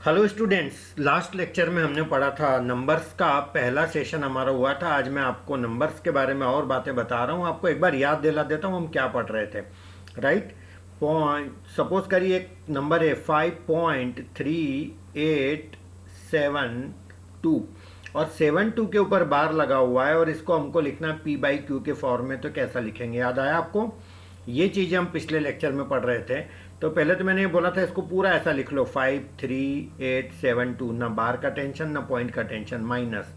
Hello students, last lecture में हमने पढ़ा था नंबर्स का पहला सेशन हमारा हुआ था। आज मैं आपको नंबर्स के बारे में और बातें बता रहा हूँ। आपको एक बार याद दिला देता हूँ हम क्या पढ़ रहे थे। राइट, पॉइंट सपोज करिए एक नंबर है 5.3872 और 72 के ऊपर बार लगा हुआ है और इसको हमको लिखना है पी बाई क्यू के फॉर्म में। तो कैसा लिखेंगे, याद आया आपको? ये चीज़ें हम पिछले लेक्चर में पढ़ रहे थे। तो पहले तो मैंने ये बोला था इसको पूरा ऐसा लिख लो 53872, ना बार का टेंशन ना पॉइंट का टेंशन, माइनस।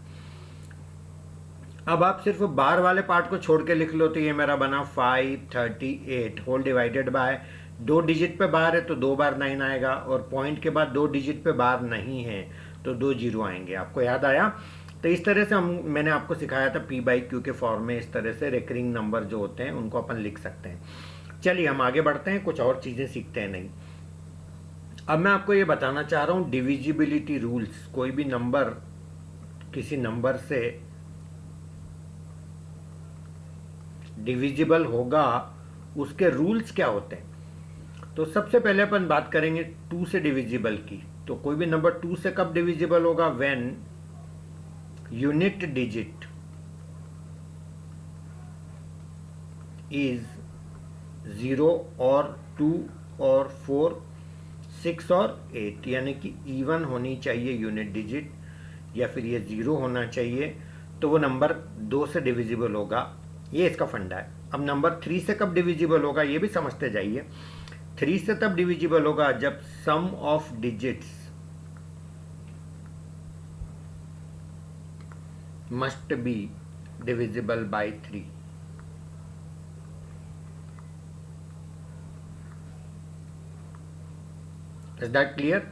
अब आप सिर्फ बार वाले पार्ट को छोड़ के लिख लो तो ये मेरा बना 538 होल डिवाइडेड बाय 2 डिजिट पे बार है तो 2 बार 9 आएगा और पॉइंट के बाद 2 डिजिट पे बार नहीं है तो 2 जीरो आएंगे। आपको याद आया? तो इस तरह से मैंने आपको सिखाया था पी बाई क्यू के फॉर्म में इस तरह से रिकरिंग नंबर जो होते हैं उनको अपन लिख सकते हैं। चलिए हम आगे बढ़ते हैं, कुछ और चीज़ें सीखते हैं। नहीं, अब मैं आपको ये बताना चाह रहा हूँ डिविजिबिलिटी रूल्स। कोई भी नंबर किसी नंबर से डिविजिबल होगा, उसके रूल्स क्या होते हैं। तो सबसे पहले अपन बात करेंगे 2 से डिविजिबल की। तो कोई भी नंबर 2 से कब डिविजिबल होगा? व्हेन यूनिट डिजिट इज 0 और 2 और 4 6 और 8, यानी कि इवन होनी चाहिए यूनिट डिजिट या फिर ये 0 होना चाहिए तो वो नंबर 2 से डिविजिबल होगा। ये इसका फंडा है। अब नंबर 3 से कब डिविजिबल होगा ये भी समझते जाइए। 3 से तब डिविजिबल होगा जब sum of digits must be divisible by 3। Is that clear?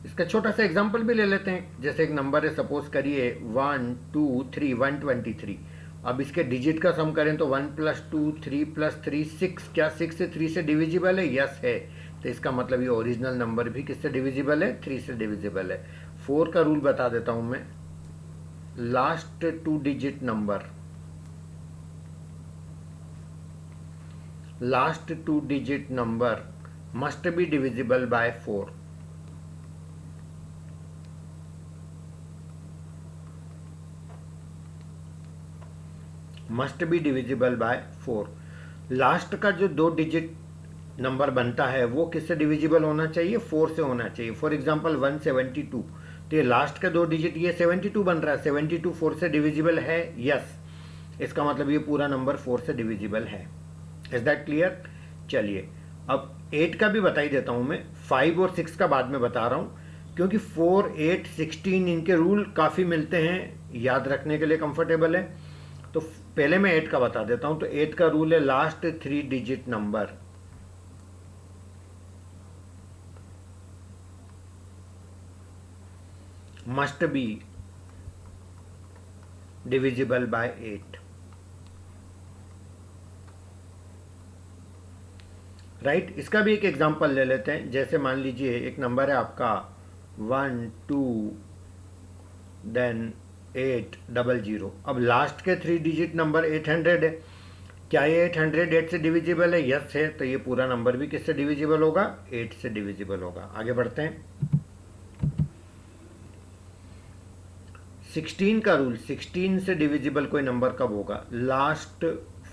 इसका छोटा सा एग्जांपल भी ले लेते हैं। जैसे एक नंबर है, सपोज करिए 1 2 3 123। अब इसके डिजिट का सम करें तो 1 + 2 3 + 3 6। क्या 6 से 3 से डिविजिबल है? यस है। तो इसका मतलब ये ओरिजिनल नंबर भी किससे डिविजिबल है? 3 से डिविजिबल है। 4 का रूल बता देता हूं मैं। Last 2 digit number, last 2 digit number must be divisible by 4. must be divisible by 4। Last का जो 2 डिजिट नंबर बनता है वो किससे डिविजिबल होना चाहिए? 4 से होना चाहिए। फॉर एग्जांपल 172, तो ये लास्ट का 2 डिजिट ये 72 बन रहा है। 72 4 से डिविजिबल है? यस। इसका मतलब ये पूरा नंबर 4 से डिविजिबल है। Is that clear? चलिए अब 8 का भी बता ही देता हूं मैं। 5 और 6 का बाद में बता रहा हूं क्योंकि 4 8 16 इनके रूल काफ़ी मिलते हैं, याद रखने के लिए कंफर्टेबल है। तो पहले मैं 8 का बता देता हूं। तो 8 का रूल है last 3 digit number must be divisible bye 8। Right, इसका भी एक एग्जांपल ले लेते हैं। जैसे मान लीजिए एक नंबर है आपका 1 2 देन 800। अब लास्ट के 3 डिजिट नंबर 800 है। क्या ये 800 8 से डिविजिबल है? यस है। तो ये पूरा नंबर भी किससे डिविजिबल होगा? 8 से डिविजिबल होगा। आगे बढ़ते हैं। 16 का रूल, 16 से डिविजिबल कोई नंबर कब होगा? Last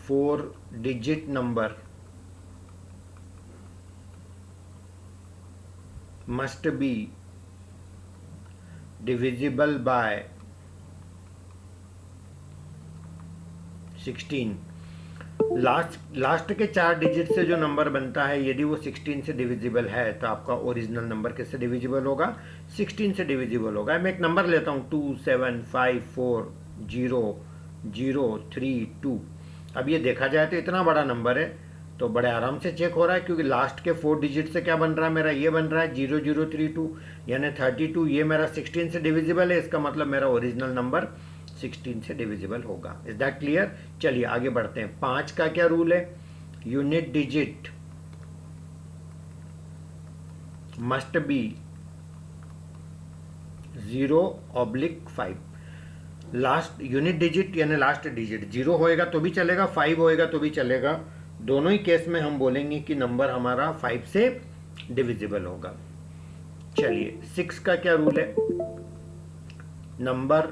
4 digit number must be divisible by 16। Last के 4 डिजिट से जो नंबर बनता है यदि वो 16 से डिविजिबल है तो आपका ओरिजिनल नंबर किससे डिविजिबल होगा? 16 से डिविजिबल होगा। मैं एक नंबर लेता हूँ 2 7 5 4 0 0 3 2। अब ये देखा जाए तो इतना बड़ा नंबर है तो बड़े आराम से चेक हो रहा है क्योंकि लास्ट के 4 डिजिट से क्या बन रहा है मेरा? ये बन रहा है 0032 यानी 32। ये मेरा 16 से डिविजिबल है, इसका मतलब मेरा ओरिजिनल नंबर 16 से डिविजिबल होगा। Is that clear? चलिए आगे बढ़ते हैं। 5 का क्या रूल है? Unit digit must be 0/5। Last unit digit यानी लास्ट डिजिट 0 होएगा तो भी चलेगा, 5 होएगा तो भी चलेगा। दोनों ही केस में हम बोलेंगे कि नंबर हमारा 5 से डिविजिबल होगा। चलिए 6 का क्या रूल है, number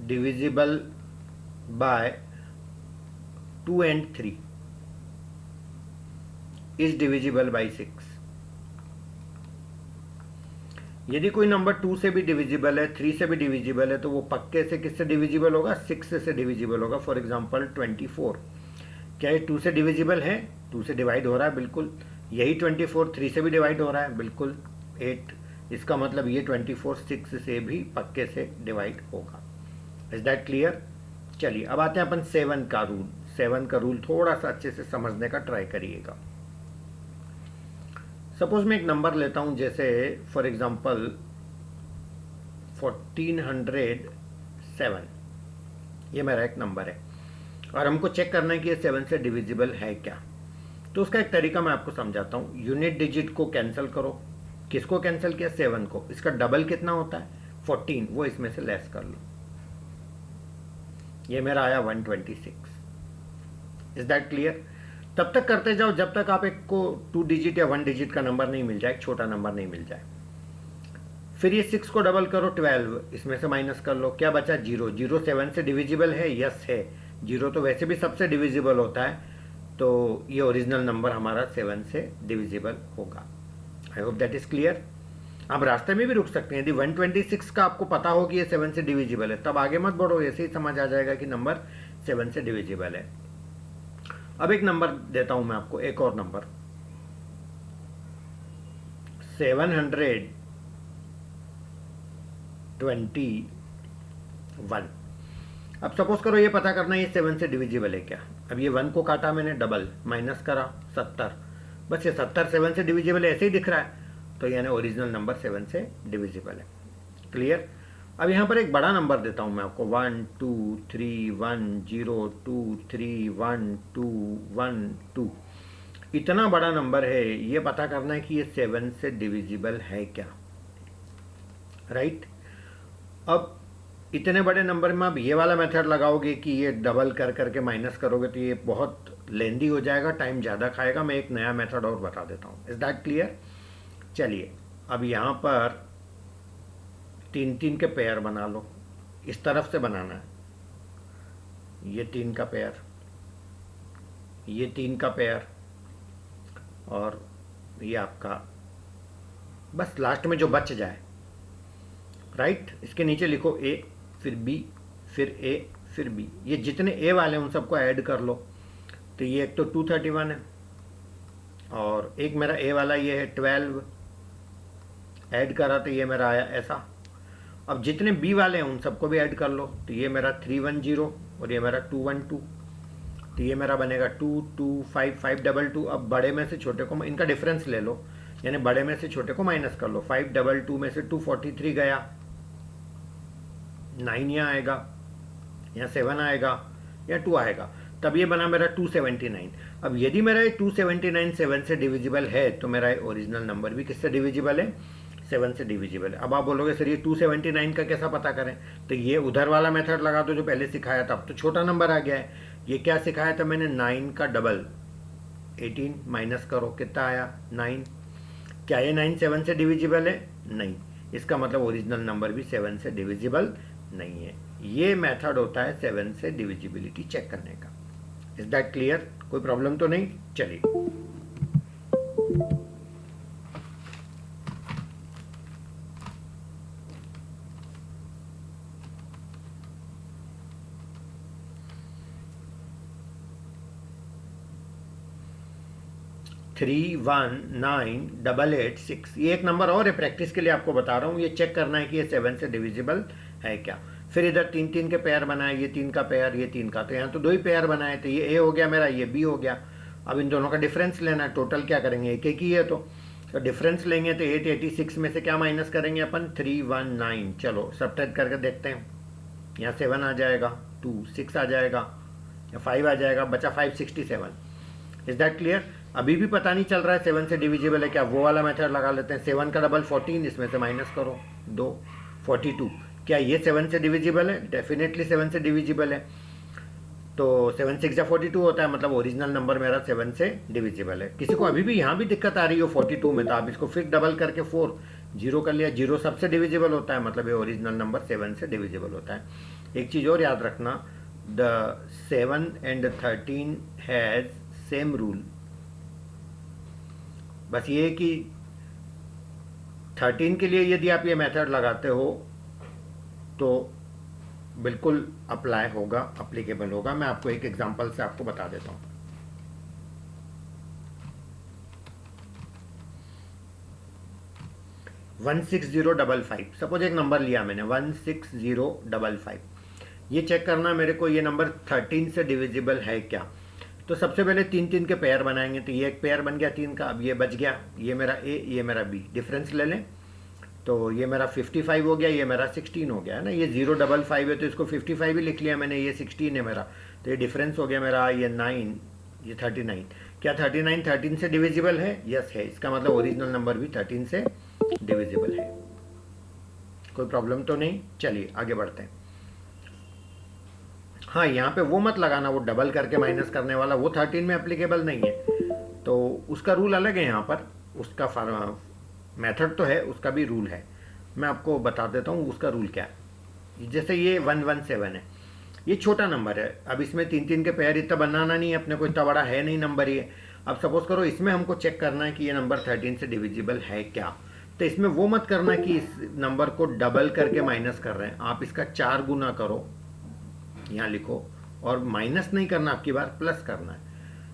divisible by 2 and 3 is divisible by 6। यदि कोई नंबर 2 से भी डिविजिबल है, 3 से भी डिविजिबल है, तो वो पक्के से किससे डिविजिबल होगा, 6 से डिविजिबल होगा। फॉर एग्जांपल 24, क्या ये 2 से डिविजिबल है, 2 से डिवाइड हो रहा है, बिल्कुल। यही 24 3 से भी डिवाइड हो रहा है, बिल्कुल 8। इसका मतलब ये 24 6 से भी पक्के से डिवाइड होगा। Is that clear? चलिए अब आते हैं अपन 7 का रूल। 7 का रूल थोड़ा सा अच्छे से समझने का ट्राई करिएगा। सपोज मैं एक नंबर लेता हूं, जैसे फॉर एग्जांपल 1407, ये मेरा एक नंबर है और हमको चेक करना है कि ये 7 से डिविजिबल है क्या। तो उसका एक तरीका मैं आपको समझाता हूं। यूनिट डिजिट को कैंसिल करो। किसको कैंसिल किया, 7 को। इसका डबल कितना होता है, 14, वो इसमें से लेस कर लो। ये मेरा आया 126। Is that clear? तब तक करते जाओ जब तक आप एक को 2 डिजिट या 1 डिजिट का नंबर नहीं मिल जाए, एक छोटा नंबर नहीं मिल जाए। फिर ये 6 को डबल करो, 12, इसमें से माइनस कर लो, क्या बचा, 0। 0 7 से डिविजिबल है, यस है। 0 तो वैसे भी सबसे डिविजिबल होता है, तो ये ओरिजिनल नंबर हमारा 7 से डिविजिबल होगा। I hope that is clear. आप रास्ते में भी रुक सकते हैं। यदि 126 का आपको पता हो कि ये 7 से डिविजिबल है, तब आगे मत बढ़ो, ऐसे ही समझ आ जाएगा कि नंबर 7 से डिविजिबल है। अब एक नंबर देता हूं मैं आपको, एक और नंबर 721। अब सपोज करो ये पता करना है ये 7 से डिविजिबल है क्या। अब ये 1 को काटा मैंने, डबल माइनस करा, 70। बस ये 70 7 से डिविजिबल ऐसे ही दिख रहा है, तो यानी ओरिजिनल नंबर 7 से डिविजिबल है। क्लियर? अब यहाँ पर एक बड़ा नंबर देता हूँ मैं आपको, 1 2 3 1 0 2 3 1 2 1 2। इतना बड़ा नंबर है, ये पता करना है कि ये 7 से डिविजिबल है क्या। राइट? अब इतने बड़े नंबर में आप ये वाला मेथड लगाओगे कि ये डबल कर करके माइनस करोगे, तो ये बहुत लेंदी हो जाएगा, टाइम ज़्यादा खाएगा। मैं एक नया मेथड और बता देता हूँ। Is that clear? चलिए अब यहाँ पर 3 के पेयर बना लो। इस तरफ से बनाना है, ये 3 का पेयर, ये 3 का पेयर, और ये आपका बस लास्ट में जो बच जाए। राइट? इसके नीचे लिखो ए, फिर बी, फिर ए, फिर बी। ये जितने ए वाले हैं उन सबको ऐड कर लो। तो ये एक तो 231 है, और एक मेरा ए वाला ये है 12, ऐड करा तो ये मेरा आया ऐसा। अब जितने बी वाले हैं उन सबको भी ऐड कर लो। तो ये मेरा 310 और ये मेरा 212, तो ये मेरा बनेगा 225 अब बड़े में से छोटे को, इनका डिफरेंस ले लो, यानी बड़े में से छोटे को माइनस कर लो। 522 में से 243 गया, 9 यहाँ आएगा, यहाँ 7 आएगा, या 2 आएगा, तब ये बना मेरा 279। अब यदि मेरा ये 279 7 से डिविजिबल है, तो मेरा ये ओरिजिनल नंबर भी किससे डिविजिबल है, 7 से डिविजिबल है। अब आप बोलोगे सर ये 279 का कैसा पता करें, तो ये उधर वाला मेथड लगा दो जो पहले सिखाया था। अब तो छोटा नंबर आ गया है। ये क्या सिखाया था मैंने, 9 का डबल 18, माइनस करो, कितना आया 9। क्या ये 9 7 से डिविजिबल है, नहीं। इसका मतलब ओरिजिनल नंबर भी 7 से डिविजिबल नहीं है। ये मेथड होता है 7 से डिविजिबिलिटी चेक करने का। Is that clear? कोई प्रॉब्लम तो नहीं? चलिए 3198886, ये एक नंबर और है, प्रैक्टिस के लिए आपको बता रहा हूँ। ये चेक करना है कि ये 7 से डिविजिबल है क्या। फिर इधर 3 के पेयर बनाए, ये 3 का पेयर, ये 3 का, तो यहाँ तो 2 ही पेयर बनाए, तो ये ए हो गया मेरा, ये बी हो गया। अब इन दोनों का डिफरेंस लेना है। टोटल क्या करेंगे, एक ही है, तो डिफरेंस लेंगे। तो 886 में से क्या माइनस करेंगे अपन, 319। चलो सब्ट्रैक्ट करके देखते हैं। यहाँ 7 आ जाएगा, 2 6 आ जाएगा, या 5 आ जाएगा, बचा 567। Is that clear? अभी भी पता नहीं चल रहा है 7 से डिविजिबल है क्या, वो वाला मेथड लगा लेते हैं। 7 का डबल 14, इसमें से माइनस करो 2, 42। क्या ये 7 से डिविजिबल है? डेफिनेटली 7 से डिविजिबल है। तो 7 6 या 42 होता है, मतलब ओरिजिनल नंबर मेरा 7 से डिविजिबल है। किसी को अभी भी यहाँ भी दिक्कत आ रही हो 42 में, तो आप इसको फिर डबल करके 4 जीरो कर लिया, जीरो सबसे डिविजिबल होता है, मतलब ये ओरिजिनल नंबर 7 से डिविजिबल होता है। एक चीज़ और याद रखना, the 7 and 13 has same rule. बस ये कि 13 के लिए यदि आप ये मेथड लगाते हो तो बिल्कुल अप्लाई होगा, अप्लीकेबल होगा। मैं आपको एक एग्जांपल से आपको बता देता हूँ। वन 16055, सपोज एक नंबर लिया मैंने 16055। ये चेक करना मेरे को ये नंबर 13 से डिविजिबल है क्या। तो सबसे पहले 3 के पेयर बनाएंगे, तो ये एक पेयर बन गया 3 का। अब ये बच गया, ये मेरा ए, ये मेरा बी, डिफरेंस ले लें तो ये मेरा 55 हो गया, ये मेरा 16 हो गया है ना। ये 055 है तो इसको 55 ही लिख लिया मैंने, ये 16 है मेरा, तो ये डिफरेंस हो गया मेरा, ये 9, ये 39। क्या 39 13 से डिविजिबल है? यस है। इसका मतलब ओरिजिनल नंबर भी 13 से डिविजिबल है। कोई प्रॉब्लम तो नहीं। चलिए आगे बढ़ते हैं। हाँ, यहाँ पे वो मत लगाना, वो डबल करके माइनस करने वाला, वो 13 में एप्लीकेबल नहीं है, तो उसका रूल अलग है। यहाँ पर उसका मेथड तो है, उसका भी रूल है। मैं आपको बता देता हूँ उसका रूल क्या है। जैसे ये 117 है, ये छोटा नंबर है। अब इसमें 3 के पेयर इतना बनाना नहीं है अपने को, इतना बड़ा है नहीं नंबर ये। अब सपोज करो इसमें हमको चेक करना है कि ये नंबर 13 से डिविजिबल है क्या। तो इसमें वो मत करना कि इस नंबर को डबल करके माइनस कर रहे हैं, आप इसका 4 गुना करो, यहाँ लिखो, और माइनस नहीं करना, आपकी बार प्लस करना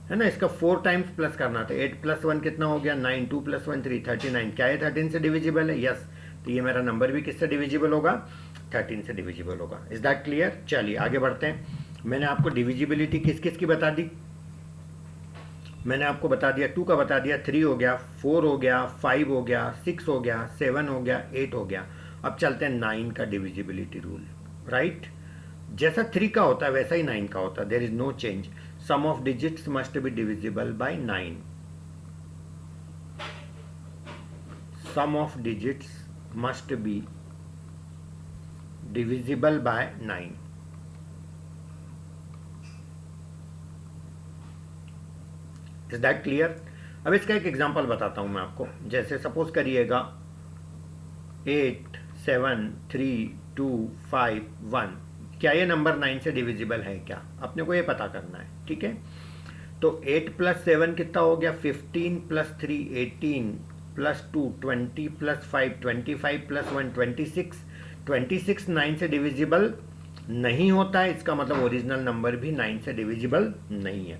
है ना। इसका 4 टाइम्स प्लस करना था। 8 + 1 कितना हो गया? 9, 2 + 1 3, 39। क्या ये 13 से डिविजिबल है? यस। तो ये मेरा नंबर भी किससे डिविजिबल होगा? 13 से डिविजिबल होगा। Is that clear? चलिए आगे बढ़ते हैं। मैंने आपको डिविजिबिलिटी किस किस की बता दी। मैंने आपको बता दिया 2 का बता दिया, 3 हो गया, 4 हो गया, 5 हो गया, 6 हो गया, 7 हो गया, 8 हो गया। अब चलते हैं 9 का डिविजिबिलिटी रूल। राइट, जैसा 3 का होता है वैसा ही 9 का होता है। There is no change. Sum of digits must be divisible by 9. Sum of digits must be divisible by 9. Is that clear? अब इसका एक एग्जांपल बताता हूं मैं आपको। जैसे सपोज करिएगा 8 7 3 2 5 1। क्या ये नंबर 9 से डिविजिबल है क्या? अपने को ये पता करना है, ठीक है। तो 8 + 7 कितना हो गया? 15 + 3 18 + 2 20 + 5 25 + 1 26। 26 9 से डिविजिबल नहीं होता है, इसका मतलब ओरिजिनल नंबर भी 9 से डिविजिबल नहीं है।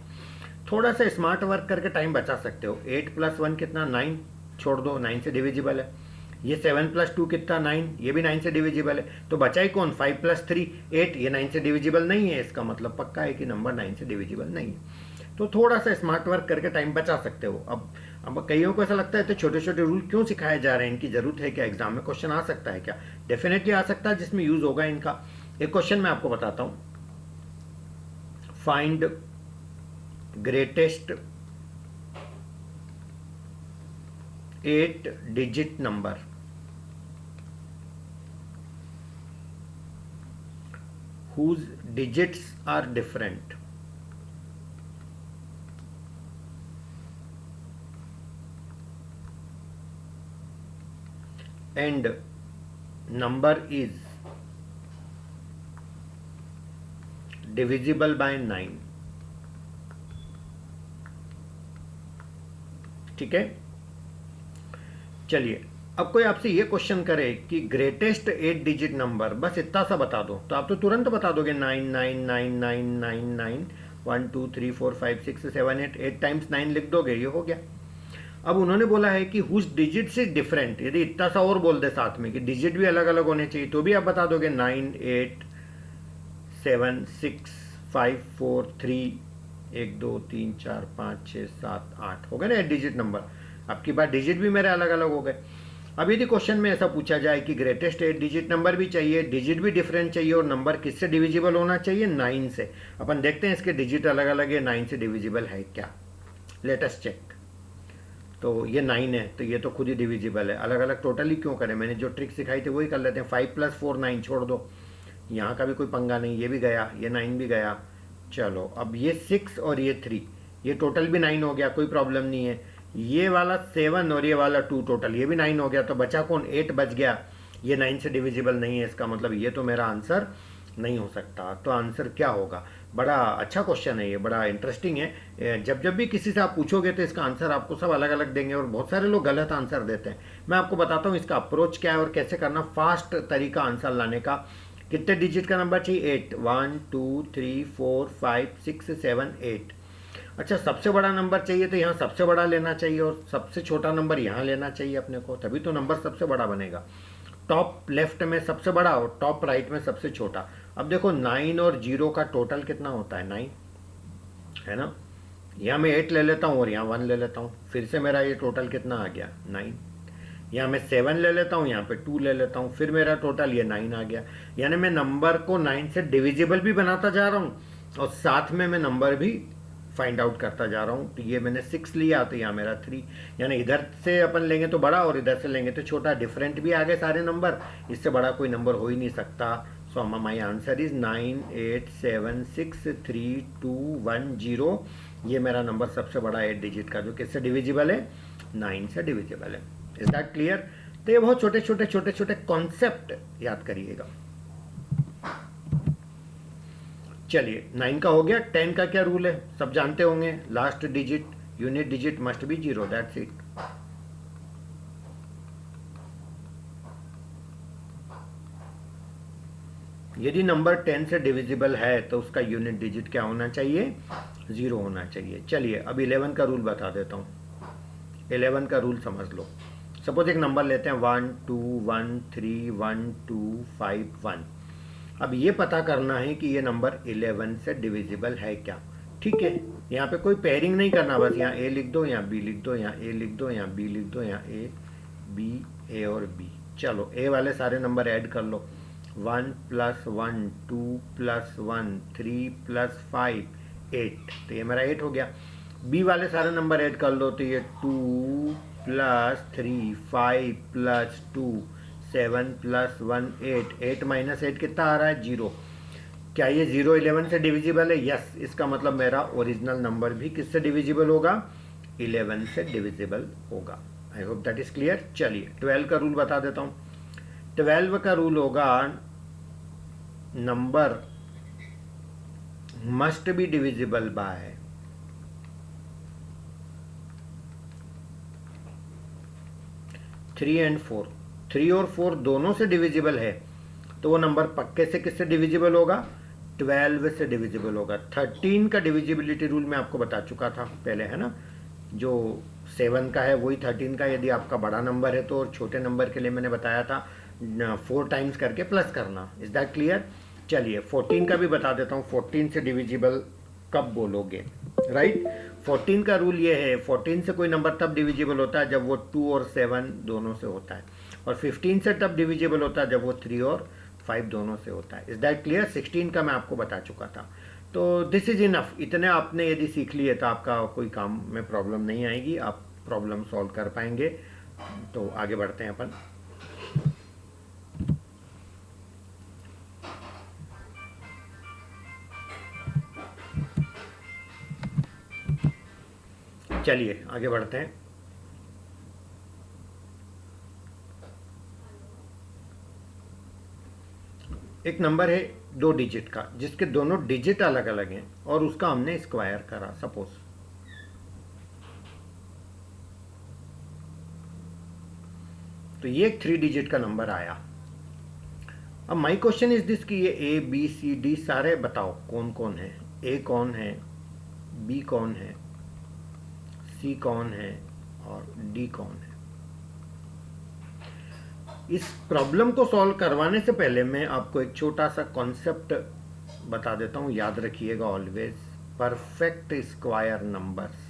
थोड़ा सा स्मार्ट वर्क करके टाइम बचा सकते हो। 8 + 1 कितना? 9, छोड़ दो, 9 से डिविजिबल है। ये 7 + 2 कितना? 9, ये भी 9 से डिविजिबल है। तो बचा ही कौन? 5 + 3 8, ये 9 से डिविजिबल नहीं है। इसका मतलब पक्का है कि नंबर 9 से डिविजिबल नहीं है। तो थोड़ा सा स्मार्ट वर्क करके टाइम बचा सकते हो। अब कईयों को ऐसा लगता है तो छोटे छोटे रूल क्यों सिखाए जा रहे हैं, इनकी जरूरत है क्या? एग्जाम में क्वेश्चन आ सकता है क्या? डेफिनेटली आ सकता है, जिसमें यूज होगा इनका। एक क्वेश्चन मैं आपको बताता हूं। Find greatest 8 digit number whose digits are different and number is divisible by 9। ठीक है, चलिए अब कोई आपसे ये क्वेश्चन करे कि ग्रेटेस्ट 8 डिजिट नंबर, बस इतना सा बता दो, तो आप तो तुरंत बता दोगे 9999999 1 2 3 4 5 6 7 8 8 टाइम्स 9 लिख दोगे, ये हो गया। अब उन्होंने बोला है कि हुज डिजिट से डिफरेंट, यदि इतना सा और बोल दे साथ में कि डिजिट भी अलग अलग होने चाहिए, तो भी आप बता दोगे 9 8 7 6 5 4 3 1 2 3 4 5 6 7 8 हो गए ना 8 डिजिट नंबर। आपकी बात डिजिट भी मेरे अलग अलग हो गए। अब यदि क्वेश्चन में ऐसा पूछा जाए कि ग्रेटेस्ट 8 डिजिट नंबर भी चाहिए, डिजिट भी डिफरेंट चाहिए, और नंबर किससे डिविजिबल होना चाहिए? 9 से। अपन देखते हैं इसके डिजिट अलग अलग है, 9 से डिविजिबल है क्या। Let us check. तो ये 9 है, तो ये तो खुद ही डिविजिबल है। अलग अलग टोटली क्यों करें, मैंने जो ट्रिक सिखाई थी वही कर लेते हैं। 5 + 4 9, छोड़ दो, यहाँ का भी कोई पंगा नहीं, ये भी गया, ये 9 भी गया, चलो अब ये 6 और ये 3, ये टोटल भी 9 हो गया, कोई प्रॉब्लम नहीं है। ये वाला 7 और ये वाला 2 टोटल, ये भी 9 हो गया। तो बचा कौन? 8 बच गया। ये 9 से डिविजिबल नहीं है, इसका मतलब ये तो मेरा आंसर नहीं हो सकता। तो आंसर क्या होगा? बड़ा अच्छा क्वेश्चन है ये, बड़ा इंटरेस्टिंग है। जब जब भी किसी से आप पूछोगे तो इसका आंसर आपको सब अलग अलग देंगे और बहुत सारे लोग गलत आंसर देते हैं। मैं आपको बताता हूँ इसका अप्रोच क्या है और कैसे करना, फास्ट तरीका आंसर लाने का। कितने डिजिट का नंबर चाहिए? 8। 1 2 3 4 5 6 7 8। अच्छा, सबसे बड़ा नंबर चाहिए तो यहाँ सबसे बड़ा लेना चाहिए और सबसे छोटा नंबर यहाँ लेना चाहिए अपने को, तभी तो नंबर सबसे बड़ा बनेगा। टॉप लेफ्ट में सबसे बड़ा और टॉप राइट में सबसे छोटा। अब देखो 9 और 0 का टोटल कितना होता है? 9 है ना। यहाँ मैं 8 ले लेता हूँ और यहाँ 1 ले लेता हूँ, फिर से मेरा ये टोटल कितना आ गया? 9। यहाँ मैं 7 ले लेता हूँ, यहाँ पे 2 ले लेता हूँ, फिर मेरा टोटल ये 9 आ गया। यानी मैं नंबर को 9 से डिविजिबल भी बनाता जा रहा हूँ और साथ में मैं नंबर भी फाइंड आउट करता जा रहा हूँ। तो ये मैंने 6 लिया तो यहाँ मेरा 3, यानी इधर से अपन लेंगे तो बड़ा और इधर से लेंगे तो छोटा। डिफरेंट भी आ गए सारे नंबर, इससे बड़ा कोई नंबर हो ही नहीं सकता। सो माई आंसर इज 9 8 7 6 3 2 1 0। ये मेरा नंबर सबसे बड़ा 8 डिजिट का, जो किससे डिविजिबल है? 9 से डिविजिबल है। Is that clear? तो ये बहुत छोटे छोटे छोटे छोटे कॉन्सेप्ट याद करिएगा। चलिए 9 का हो गया। 10 का क्या रूल है? सब जानते होंगे, last digit unit digit must be 0, that's it. यदि नंबर 10 से डिविजिबल है तो उसका यूनिट डिजिट क्या होना चाहिए? 0 होना चाहिए। चलिए अब 11 का रूल बता देता हूँ। 11 का रूल समझ लो। सपोज एक नंबर लेते हैं 1 2 1 3 1 2 5 1। अब ये पता करना है कि ये नंबर 11 से डिविजिबल है क्या। ठीक है, यहाँ पे कोई पेयरिंग नहीं करना, बस यहाँ ए लिख दो, यहाँ बी लिख दो, यहाँ ए लिख दो, यहाँ बी लिख दो, यहाँ ए बी, ए और बी। चलो ए वाले सारे नंबर ऐड कर लो। 1 + 1 2 + 1 3 + 5 8, तो ये मेरा 8 हो गया। बी वाले सारे नंबर ऐड कर लो तो ये 2 + 3 5 + 2 7 + 1 8। 8 - 8 कितना आ रहा है? 0। क्या ये 0 11 से डिविजिबल है? यस। इसका मतलब मेरा ओरिजिनल नंबर भी किससे डिविजिबल होगा? 11 से डिविजिबल होगा। I hope that is clear. चलिए 12 का रूल बता देता हूँ। 12 का रूल होगा number must be divisible by 3 and 4। 3 और 4 दोनों से डिविजिबल है तो वो नंबर पक्के से किससे डिविजिबल होगा? 12 से डिविजिबल होगा। 13 का डिविजिबिलिटी रूल मैं आपको बता चुका था पहले, है ना। जो 7 का है वही 13 का, यदि आपका बड़ा नंबर है तो। और छोटे नंबर के लिए मैंने बताया था 4 टाइम्स करके प्लस करना। Is that clear? चलिए 14 का भी बता देता हूँ। 14 से डिविजिबल कब बोलोगे? राइट। 14 का रूल ये है, 14 से कोई नंबर तब डिविजिबल होता है जब वो 2 और 7 दोनों से होता है, और 15 से तब डिविजिबल होता है जब वो 3 और 5 दोनों से होता है। Is that clear? 16 का मैं आपको बता चुका था। तो दिस इज इनफ। इतने आपने यदि सीख लिए तो आपका कोई काम में प्रॉब्लम नहीं आएगी, आप प्रॉब्लम सॉल्व कर पाएंगे। तो आगे बढ़ते हैं अपन। चलिए आगे बढ़ते हैं। एक नंबर है 2 डिजिट का जिसके दोनों डिजिट अलग अलग हैं और उसका हमने स्क्वायर करा। सपोज तो ये एक 3 डिजिट का नंबर आया। अब माय क्वेश्चन इज दिस कि ये ए बी सी डी सारे बताओ कौन कौन है। ए कौन है, बी कौन है, सी कौन है और डी कौन है। इस प्रॉब्लम को सॉल्व करवाने से पहले मैं आपको एक छोटा सा कॉन्सेप्ट बता देता हूं, याद रखिएगा always. Perfect square numbers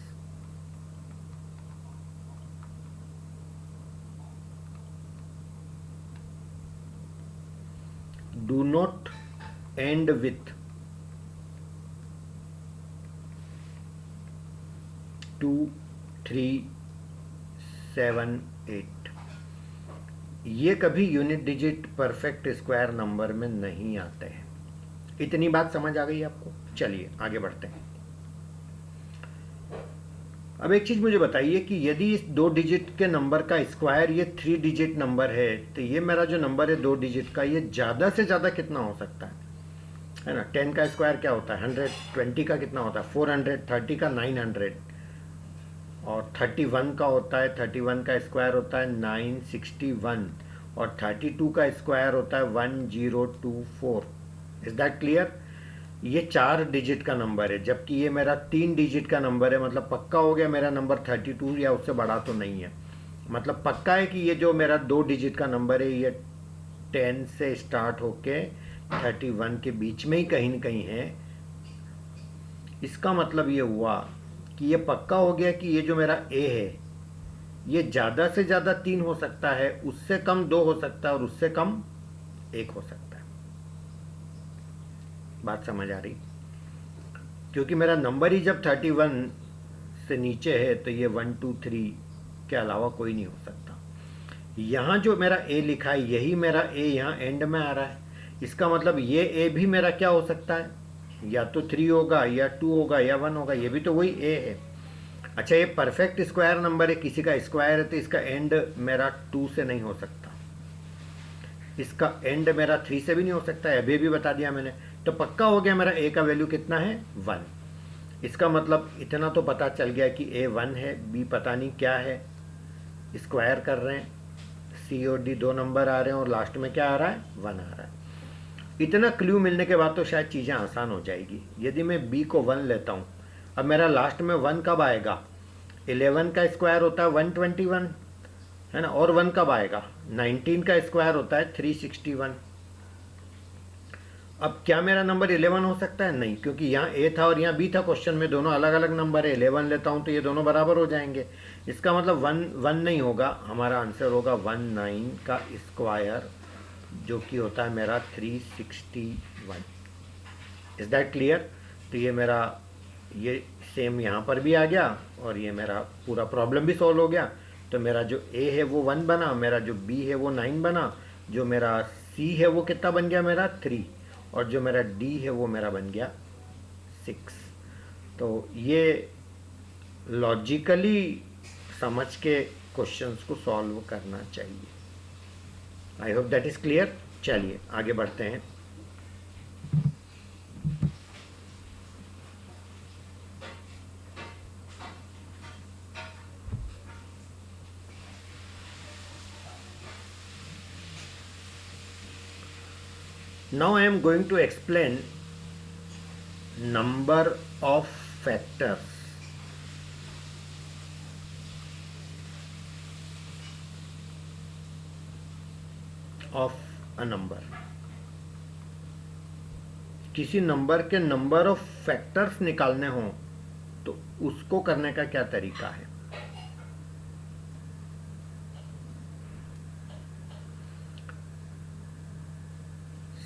do not and with 2 3 7 8। ये कभी unit digit perfect square number में नहीं आते हैं। इतनी बात समझ आ गई आपको? चलिए आगे बढ़ते हैं। अब एक चीज़ मुझे बताइए कि यदि इस 2 डिजिट के नंबर का स्क्वायर ये 3 डिजिट नंबर है, तो ये मेरा जो नंबर है 2 डिजिट का, ये ज़्यादा से ज़्यादा कितना हो सकता है ना। 10 का स्क्वायर क्या होता है 100, 20 का कितना होता है 400, 30 का 900, और 31 का होता है, 31 का स्क्वायर होता है 961, और 32 का स्क्वायर होता है 1024। Is that clear. ये 4 डिजिट का नंबर है, जबकि ये मेरा 3 डिजिट का नंबर है। मतलब पक्का हो गया मेरा नंबर 32 या उससे बड़ा तो नहीं है। मतलब पक्का है कि ये जो मेरा 2 डिजिट का नंबर है ये 10 से स्टार्ट होके 31 के बीच में ही कहीं न कहीं है। इसका मतलब ये हुआ कि ये पक्का हो गया कि ये जो मेरा ए है ये ज़्यादा से ज़्यादा 3 हो सकता है, उससे कम 2 हो सकता है, और उससे कम 1 हो सकता है। बात समझ आ रही। क्योंकि मेरा नंबर ही जब 31 से नीचे है तो ये 1 2 3 के अलावा कोई नहीं हो सकता। यहाँ जो मेरा ए लिखा है यही मेरा ए यहाँ एंड में आ रहा है। इसका मतलब ये ए भी मेरा क्या हो सकता है, या तो 3 होगा या 2 होगा या 1 होगा। ये भी तो वही ए है। अच्छा, ये परफेक्ट स्क्वायर नंबर है, किसी का स्क्वायर है, तो इसका एंड मेरा 2 से नहीं हो सकता, इसका एंड मेरा 3 से भी नहीं हो सकता है, अभी भी बता दिया मैंने। तो पक्का हो गया मेरा ए का वैल्यू कितना है 1। इसका मतलब इतना तो पता चल गया कि ए 1 है, बी पता नहीं क्या है, स्क्वायर कर रहे हैं, सी और डी 2 नंबर आ रहे हैं, और लास्ट में क्या आ रहा है 1 आ रहा है। इतना क्लू मिलने के बाद तो शायद चीज़ें आसान हो जाएगी। यदि मैं बी को 1 लेता हूँ, अब मेरा लास्ट में 1 कब आएगा, 11 का स्क्वायर होता है 121 है ना, और 1 कब आएगा, 19 का स्क्वायर होता है 361। अब क्या मेरा नंबर 11 हो सकता है, नहीं, क्योंकि यहाँ ए था और यहाँ बी था, क्वेश्चन में दोनों अलग अलग नंबर है। 11 लेता हूँ तो ये दोनों बराबर हो जाएंगे। इसका मतलब 1 नहीं होगा, हमारा आंसर होगा 19 का स्क्वायर, जो कि होता है मेरा 361। Is that clear. तो ये मेरा ये सेम यहाँ पर भी आ गया, और ये मेरा पूरा प्रॉब्लम भी सॉल्व हो गया। तो मेरा जो ए है वो 1 बना, मेरा जो बी है वो 9 बना, जो मेरा सी है वो कितना बन गया मेरा 3, और जो मेरा डी है वो मेरा बन गया 6। तो ये लॉजिकली समझ के क्वेश्चंस को सॉल्व करना चाहिए। I hope that is clear. चलिए आगे बढ़ते हैं। Now I am going to explain number of factors of a number। किसी नंबर के नंबर ऑफ फैक्टर्स निकालने हो तो उसको करने का क्या तरीका है।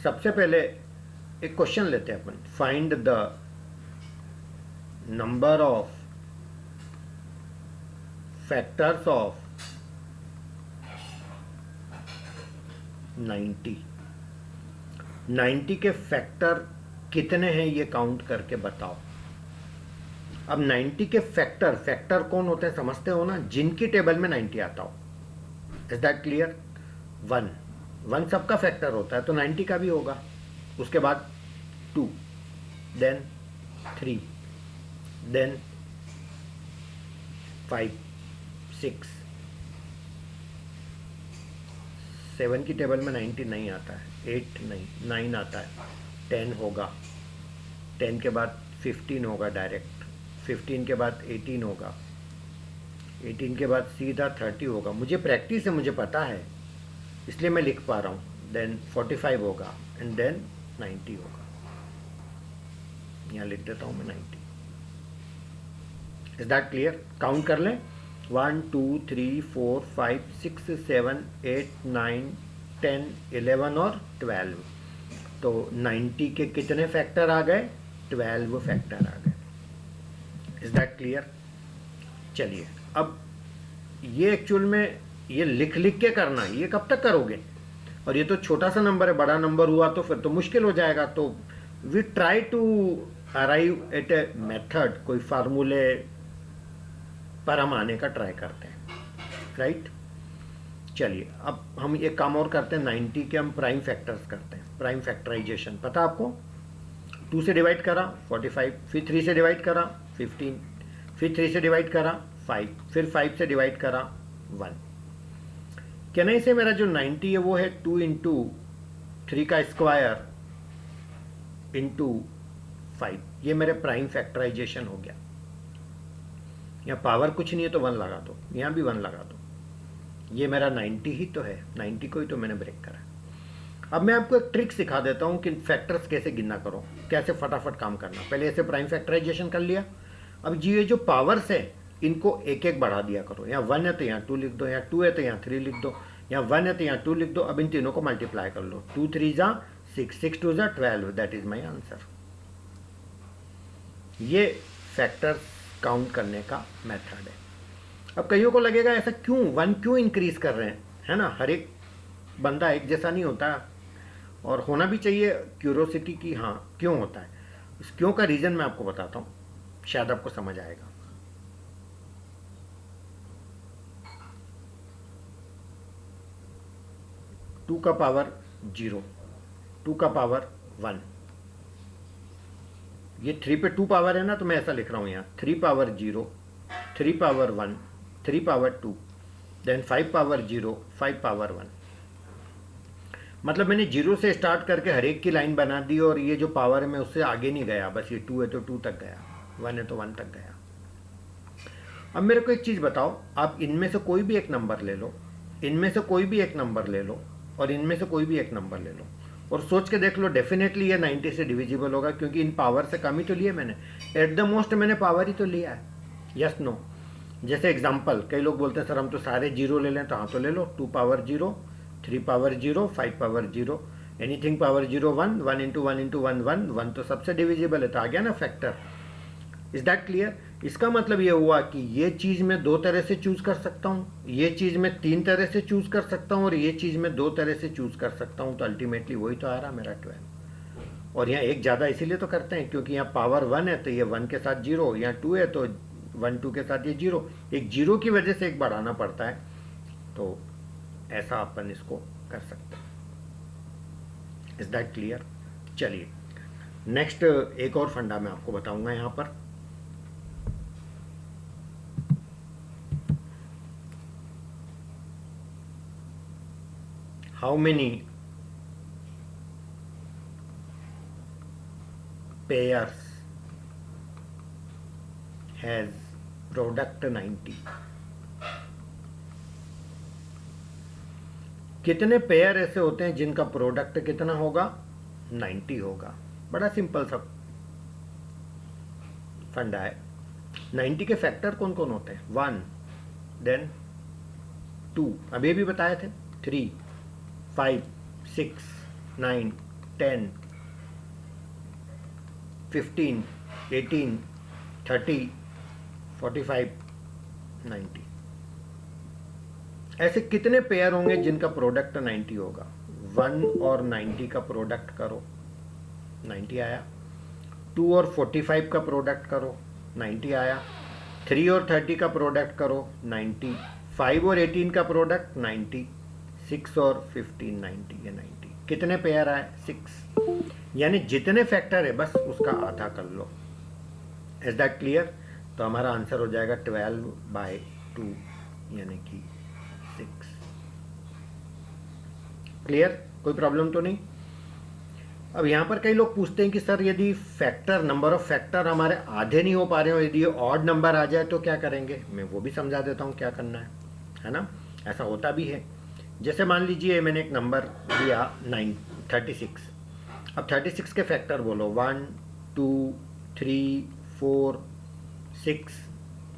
सबसे पहले एक क्वेश्चन लेते हैं अपन, find the number of factors of 90। 90 के फैक्टर कितने हैं ये काउंट करके बताओ। अब 90 के फैक्टर कौन होते हैं समझते हो ना, जिनकी टेबल में 90 आता हो। Is that clear. 1 सबका फैक्टर होता है तो 90 का भी होगा। उसके बाद 2, देन 3, देन 5, 6, 7 की टेबल में 90 नहीं आता है, 8 नहीं, 9 आता है, 10 होगा, 10 के बाद 15 होगा डायरेक्ट, 15 के बाद 18 होगा, 18 के बाद सीधा 30 होगा। मुझे प्रैक्टिस है, मुझे पता है, इसलिए मैं लिख पा रहा हूँ। देन 45 होगा, एंड देन 90 होगा। यहाँ लिख देता हूँ मैं 90। Is that clear. काउंट कर लें, 1 2 3 4 5 6 7 8 9 10 11 और 12। तो 90 के कितने फैक्टर आ गए, 12 फैक्टर आ गए। Is that clear. चलिए अब ये एक्चुअल में ये लिख लिख के करना है, ये कब तक करोगे। और ये तो छोटा सा नंबर है, बड़ा नंबर हुआ तो फिर तो मुश्किल हो जाएगा। तो we try to arrive at a method, कोई फार्मूले पर हम आने का ट्राई करते हैं, राइट। चलिए अब हम एक काम और करते हैं, 90 के हम प्राइम फैक्टर्स करते हैं, प्राइम फैक्टराइजेशन। पता आपको, 2 से डिवाइड करा 45, फिर 3 से डिवाइड करा 15, फिर 3 से डिवाइड करा 5, फिर 5 से डिवाइड करा 1। क्या नहीं से मेरा जो 90 है वो है 2 इंटू 3 का स्क्वायर इंटू 5, ये मेरे प्राइम फैक्टराइजेशन हो गया। यहाँ पावर कुछ नहीं है तो 1 लगा दो, यहाँ भी 1 लगा दो, ये मेरा 90 ही तो है, 90 को ही तो मैंने ब्रेक करा। अब मैं आपको एक ट्रिक सिखा देता हूँ कि फैक्टर्स कैसे गिनना करो, कैसे फटाफट काम करना। पहले ऐसे प्राइम फैक्टराइजेशन कर लिया, अब जी ये जो पावर्स है इनको एक एक बढ़ा दिया करो। यहाँ 1 है तो यहाँ 2 लिख दो, यहाँ 2 है तो यहाँ 3 लिख दो, यहाँ 1 है तो यहाँ 2 लिख दो। अब इन तीनों को मल्टीप्लाई कर लो, 2 3 जा 6, 6 2 जा 12, दैट इज माई आंसर। ये फैक्टर्स काउंट करने का मेथड है। अब कईयों को लगेगा ऐसा क्यों, 1 क्यों इंक्रीज कर रहे हैं, है ना। हर एक बंदा एक जैसा नहीं होता, और होना भी चाहिए क्यूरोसिटी की, हाँ क्यों होता है। इस क्यों का रीज़न मैं आपको बताता हूँ, शायद आपको समझ आएगा। टू का पावर 0, 2 का पावर 1, ये 3 पे 2 पावर है ना, तो मैं ऐसा लिख रहा हूँ यहाँ 3 power 0, 3 power 1, 3 power 2, then 5 power 0, 5 power 1। मतलब मैंने 0 से स्टार्ट करके हर एक की लाइन बना दी, और ये जो पावर है मैं उससे आगे नहीं गया, बस ये 2 है तो 2 तक गया, 1 है तो 1 तक गया। अब मेरे को एक चीज़ बताओ, आप इनमें से कोई भी एक नंबर ले लो, इनमें से कोई भी एक नंबर ले लो, और इनमें से कोई भी एक नंबर ले लो, और सोच के देख लो, डेफिनेटली ये 90 से डिविजिबल होगा, क्योंकि इन पावर से कम ही तो लिया मैंने, एट द मोस्ट मैंने पावर ही तो लिया है। Yes no. जैसे एग्जांपल, कई लोग बोलते हैं सर हम तो सारे 0 ले लें, तो हाँ तो ले लो, 2 power 0, 3 power 0, 5 power 0, anything power 0 1, 1 into 1 into 1 1, 1 तो सबसे डिविजिबल है, तो आ गया ना फैक्टर। Is that clear. इसका मतलब ये हुआ कि ये चीज़ मैं 2 तरह से चूज कर सकता हूँ, ये चीज़ मैं 3 तरह से चूज कर सकता हूँ, और ये चीज़ मैं 2 तरह से चूज कर सकता हूँ, तो अल्टीमेटली वही तो आ रहा मेरा 12। और यहाँ एक ज़्यादा इसीलिए तो करते हैं क्योंकि यहाँ पावर 1 है तो ये 1 के साथ 0, यहाँ 2 है तो 1 2 के साथ ये 0, एक 0 की वजह से एक बढ़ाना पड़ता है, तो ऐसा अपन इसको कर सकते हैं। Is that clear. चलिए नेक्स्ट एक और फंडा मैं आपको बताऊंगा यहाँ पर। How many pairs has product 90। कितने पेयर ऐसे होते हैं जिनका प्रोडक्ट कितना होगा, 90 होगा। बड़ा सिंपल सा फंडा है। 90 के फैक्टर कौन कौन होते हैं, 1, देन 2, अभी भी बताए थे, 3, 5, 6, 9, 10, 15, 18, 30, 45, 90। ऐसे कितने पेयर होंगे जिनका प्रोडक्ट 90 होगा। 1 और 90 का प्रोडक्ट करो, 90 आया। 2 और 45 का प्रोडक्ट करो, 90 आया। 3 और 30 का प्रोडक्ट करो, 90। 5 और 18 का प्रोडक्ट 90। 6 और 15 90, ये 90। कितने पेयर आए, 6। यानी जितने फैक्टर है बस उसका आधा कर लो। Is that clear. तो हमारा आंसर हो जाएगा 12/2 यानी कि 6। क्लियर, कोई प्रॉब्लम तो नहीं। अब यहाँ पर कई लोग पूछते हैं कि सर यदि फैक्टर, नंबर ऑफ फैक्टर हमारे आधे नहीं हो पा रहे हो, यदि ऑड नंबर आ जाए तो क्या करेंगे। मैं वो भी समझा देता हूँ क्या करना है ना। ऐसा होता भी है। जैसे मान लीजिए मैंने एक नंबर दिया 36। अब 36 के फैक्टर बोलो, 1 2 3 4 6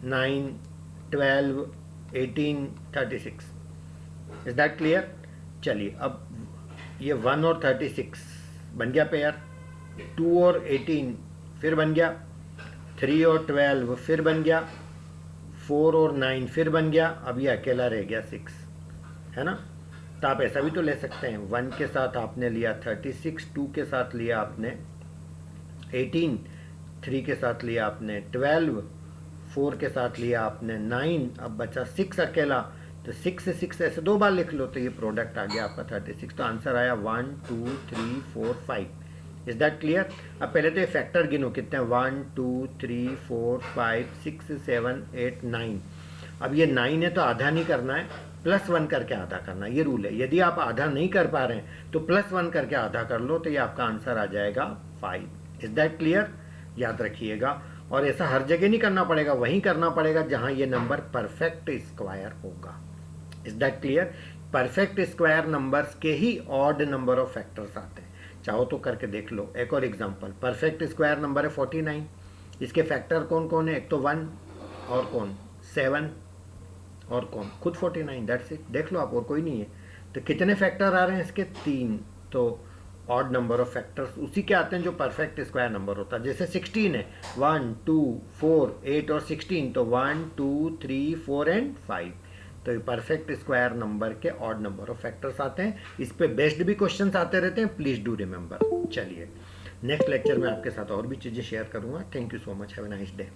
9 12 18 36। Is that clear. चलिए अब ये 1 और 36 बन गया पेयर, 2 और 18 फिर बन गया, 3 और 12 फिर बन गया, 4 और 9 फिर बन गया। अब ये अकेला रह गया 6, है ना। तो आप ऐसा भी तो ले सकते हैं, 1 के साथ आपने लिया 36, 2 के साथ लिया आपने 18, 3 के साथ लिया आपने 12, 4 के साथ लिया आपने 9, अब बचा 6 अकेला, तो 6 से 6 ऐसे 2 बार लिख लो तो ये प्रोडक्ट आ गया आपका 36। तो आंसर आया 1 2 3 4 5। Is that clear? अब पहले तो ये फैक्टर गिनो कितने हैं, 1 2 3 4 5 6 7 8 9। अब ये 9 है तो आधा नहीं करना है, +1 करके आधा करना, ये रूल है। यदि आप आधा नहीं कर पा रहे हैं तो +1 करके आधा कर लो, तो ये आपका आंसर आ जाएगा 5। Is that clear? याद रखिएगा। और ऐसा हर जगह नहीं करना पड़ेगा, वहीं करना पड़ेगा जहां ये नंबर परफेक्ट स्क्वायर होगा। Is that clear? Perfect square numbers के ही ऑड नंबर ऑफ फैक्टर्स आते हैं। चाहो तो करके देख लो। एक और एग्जांपल, परफेक्ट स्क्वायर नंबर है 49, इसके फैक्टर कौन कौन है? एक तो 1 और कौन 7 और कौन खुद 49, दैट्स इट। देख लो आप, और कोई नहीं है। तो कितने फैक्टर आ रहे हैं इसके? 3। तो ऑड नंबर ऑफ फैक्टर्स उसी के आते हैं जो परफेक्ट स्क्वायर नंबर होता है। जैसे 16 है, 1 2 4 8 और 16, तो 1 2 3 4 एंड 5। तो ये परफेक्ट स्क्वायर नंबर के ऑड नंबर ऑफ फैक्टर्स आते हैं। इस पे बेस्ड भी क्वेश्चंस आते रहते हैं, प्लीज डू रिमेंबर। चलिए नेक्स्ट लेक्चर में आपके साथ और भी चीज़ें शेयर करूंगा। Thank you so much, have a nice day.